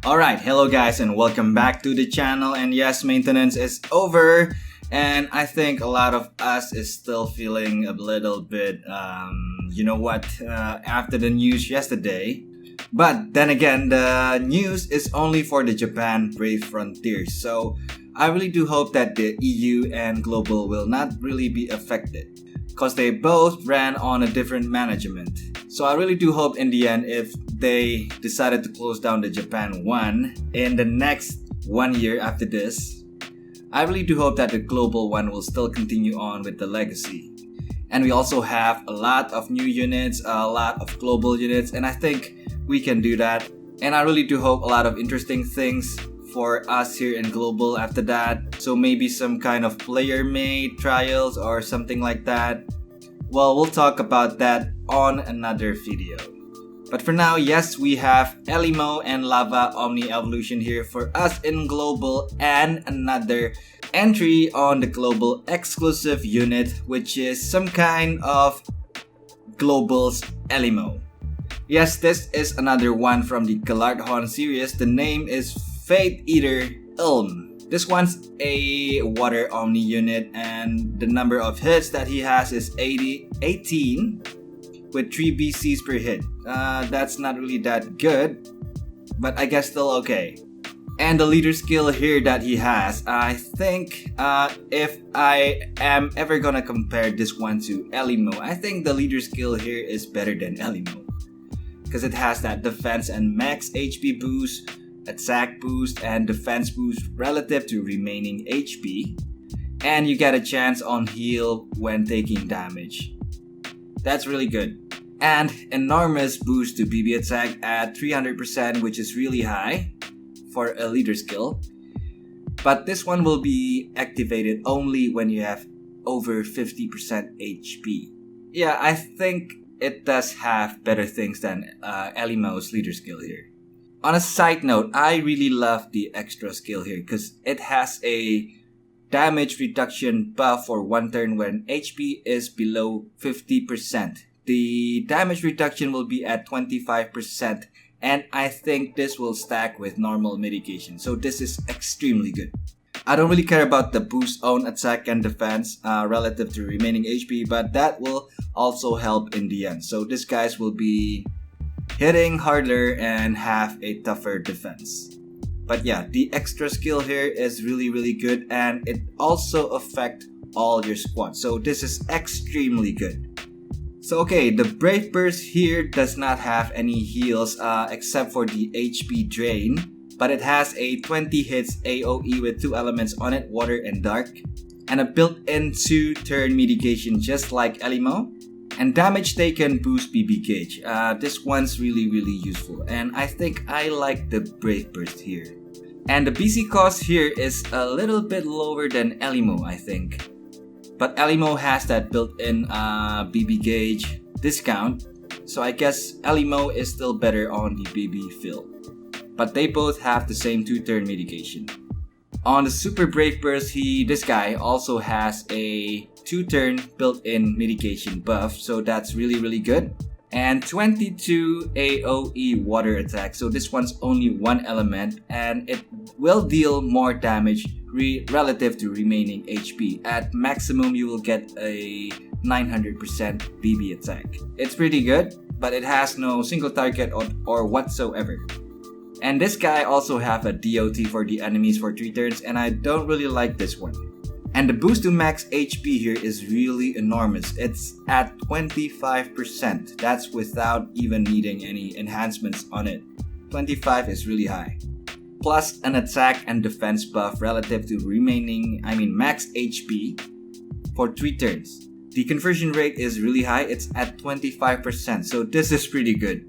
Alright, hello guys and welcome back to the channel. And yes, maintenance is over. And I think a lot of us is still feeling a little bit, after the news yesterday. But then again, the news is only for the Japan Brave Frontiers. So I really do hope that the EU and Global will not really be affected, because they both ran on a different management. So I really do hope in the end, if they decided to close down the Japan one in the next 1 year after this, I really do hope that the global one will still continue on with the legacy. And we also have a lot of new units, a lot of global units, and I think we can do that. And I really do hope a lot of interesting things for us here in global after that. So maybe some kind of player-made trials or something like that. Well, we'll talk about that on another video. But for now, yes, we have Elimo and Lava Omni Evolution here for us in global, and another entry on the global exclusive unit, which is some kind of global's Elimo. Yes, this is another one from the Galardhon series. The name is EATER ILM. This one's a water omni unit, and the number of hits that he has is 18 with 3 BCs per hit. That's not really that good, but I guess still okay. And the leader skill here that he has, I think if I am ever gonna compare this one to Elimo, I think the leader skill here is better than Elimo, because it has that defense and max HP boost, attack boost, and defense boost relative to remaining HP, and you get a chance on heal when taking damage. That's really good. And enormous boost to BB attack at 300%, which is really high for a leader skill. But this one will be activated only when you have over 50% HP. Yeah, I think it does have better things than Elimo's leader skill here. On a side note, I really love the extra skill here because it has a damage reduction buff for 1 turn when HP is below 50%. The damage reduction will be at 25%, and I think this will stack with normal mitigation, so this is extremely good. I don't really care about the boost on attack and defense relative to remaining HP, but that will also help in the end. So these guys will be hitting harder and have a tougher defense. But yeah, the extra skill here is really good, and it also affects all your squad. So this is extremely good. So okay, the Brave Burst here does not have any heals except for the HP drain, but it has a 20 hits AoE with 2 elements on it, water and dark, and a built-in 2-turn mitigation just like Elimo. And damage taken boost BB gauge. This one's really useful, and I think I like the Brave Burst here. And the BC cost here is a little bit lower than Elimo, I think. But Elimo has that built-in BB gauge discount, so I guess Elimo is still better on the BB fill. But they both have the same 2-turn mitigation. On the Super Brave Burst, this guy also has a 2-turn built-in mitigation buff, so that's really good. And 22 AoE water attack, so this one's only 1 element, and it will deal more damage relative to remaining HP. At maximum, you will get a 900% BB attack. It's pretty good, but it has no single target or whatsoever. And this guy also have a DOT for the enemies for 3 turns, and I don't really like this one. And the boost to max HP here is really enormous. It's at 25%. That's without even needing any enhancements on it. 25 is really high. Plus an attack and defense buff relative to max HP for 3 turns. The conversion rate is really high. It's at 25%. So this is pretty good.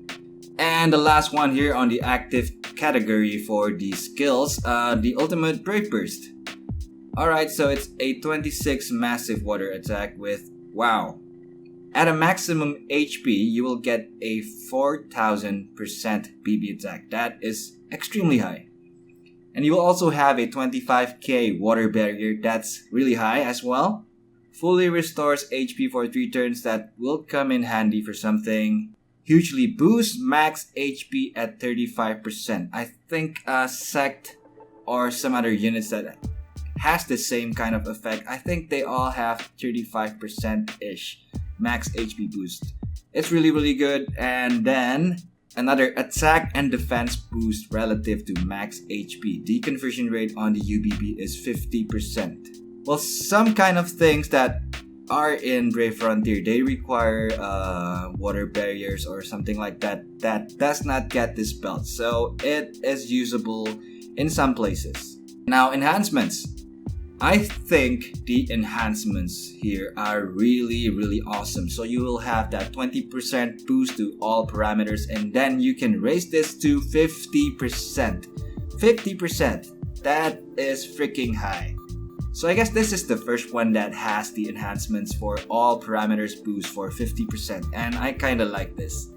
And the last one here on the active category for the skills, the ultimate Brave Burst. Alright, so it's a 26 massive water attack with, wow. At a maximum HP, you will get a 4000% BB attack. That is extremely high. And you will also have a 25k water barrier. That's really high as well. Fully restores HP for 3 turns. That will come in handy for something. hugely boost max HP at 35%. I think Sect or some other units that has the same kind of effect, I think they all have 35%-ish max HP boost. It's really good. And then another attack and defense boost relative to max HP. The conversion rate on the UBB is 50%. Well, some kind of things that are in Brave Frontier, they require water barriers or something like that does not get this belt, so it is usable in some places. Now, enhancements. I think the enhancements here are really awesome. So you will have that 20% boost to all parameters, and then you can raise this to 50%. 50%. That is freaking high. So I guess this is the first one that has the enhancements for all parameters boost for 50%, and I kinda like this.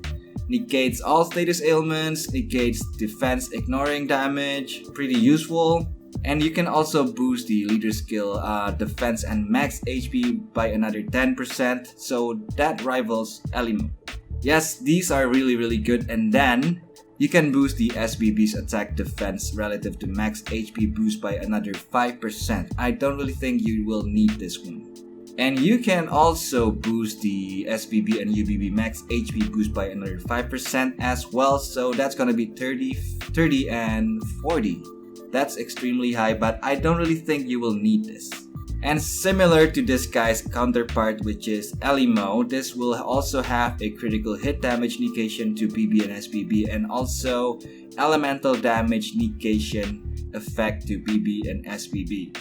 Negates all status ailments, negates defense ignoring damage, pretty useful. And you can also boost the leader skill defense and max HP by another 10%, so that rivals Elimo. Yes, these are really good. And then you can boost the SBB's attack defense relative to max HP boost by another 5%. I don't really think you will need this one. And you can also boost the SBB and UBB max HP boost by another 5% as well, so that's gonna be 30 and 40. That's extremely high, but I don't really think you will need this. And similar to this guy's counterpart, which is Elimo, this will also have a critical hit damage negation to BB and SBB, and also elemental damage negation effect to BB and SBB.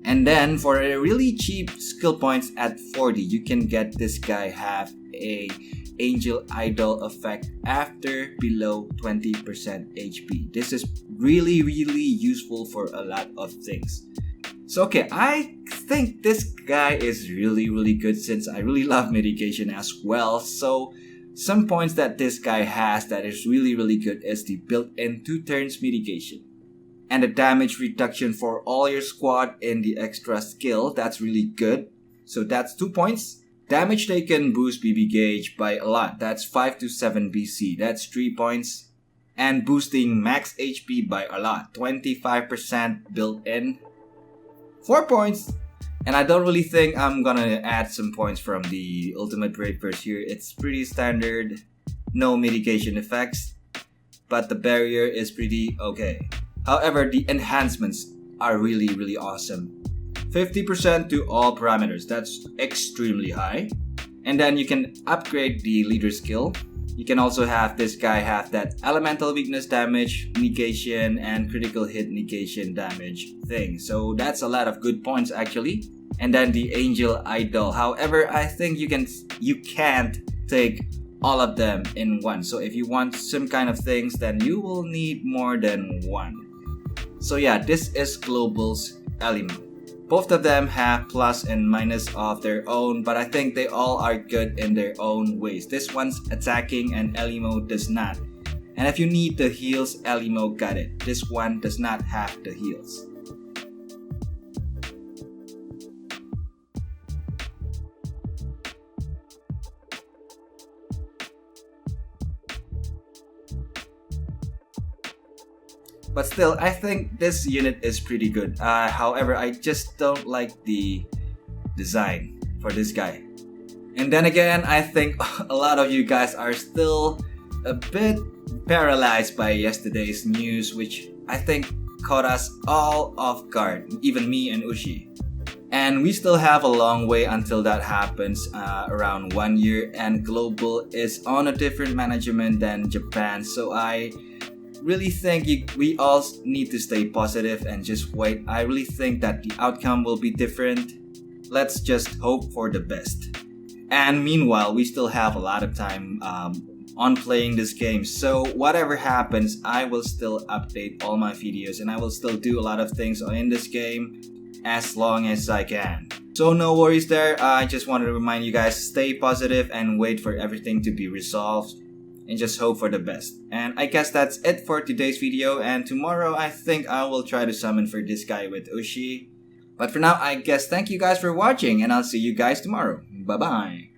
And then for a really cheap skill points at 40, you can get this guy have a Angel Idol effect after below 20% HP. This is really useful for a lot of things. So okay, I think this guy is really good since I really love mitigation as well. So some points that this guy has that is really good is the built-in 2 turns mitigation. And the damage reduction for all your squad in the extra skill, that's really good. So that's 2 points. Damage taken boost BB gauge by a lot, that's 5 to 7 BC, that's 3 points. And boosting max HP by a lot, 25% built in, 4 points. And I don't really think I'm gonna add some points from the Ultimate Brave Burst here. It's pretty standard, no mitigation effects, but the barrier is pretty okay. However, the enhancements are really awesome. 50% to all parameters, that's extremely high. And then you can upgrade the leader skill. You can also have this guy have that elemental weakness damage negation and critical hit negation damage thing. So that's a lot of good points actually. And then the Angel Idol. However, I think you can't take all of them in one. So if you want some kind of things, then you will need more than one. So yeah, this is Global's Elimo. Both of them have plus and minus of their own, but I think they all are good in their own ways. This one's attacking and Elimo does not. And if you need the heals, Elimo got it. This one does not have the heals. But still, I think this unit is pretty good. However, I just don't like the design for this guy. And then again, I think a lot of you guys are still a bit paralyzed by yesterday's news, which I think caught us all off guard, even me and Ushi. And we still have a long way until that happens, around 1 year, and Global is on a different management than Japan, so I really think we all need to stay positive and just wait. I really think that the outcome will be different. Let's just hope for the best. And meanwhile, we still have a lot of time on playing this game, so whatever happens, I will still update all my videos and I will still do a lot of things in this game as long as I can. So no worries there. I just wanted to remind you guys, stay positive and wait for everything to be resolved. And just hope for the best. And I guess that's it for today's video, and tomorrow I think I will try to summon for this guy with Ushi. But for now, I guess thank you guys for watching, and I'll see you guys tomorrow. Bye bye.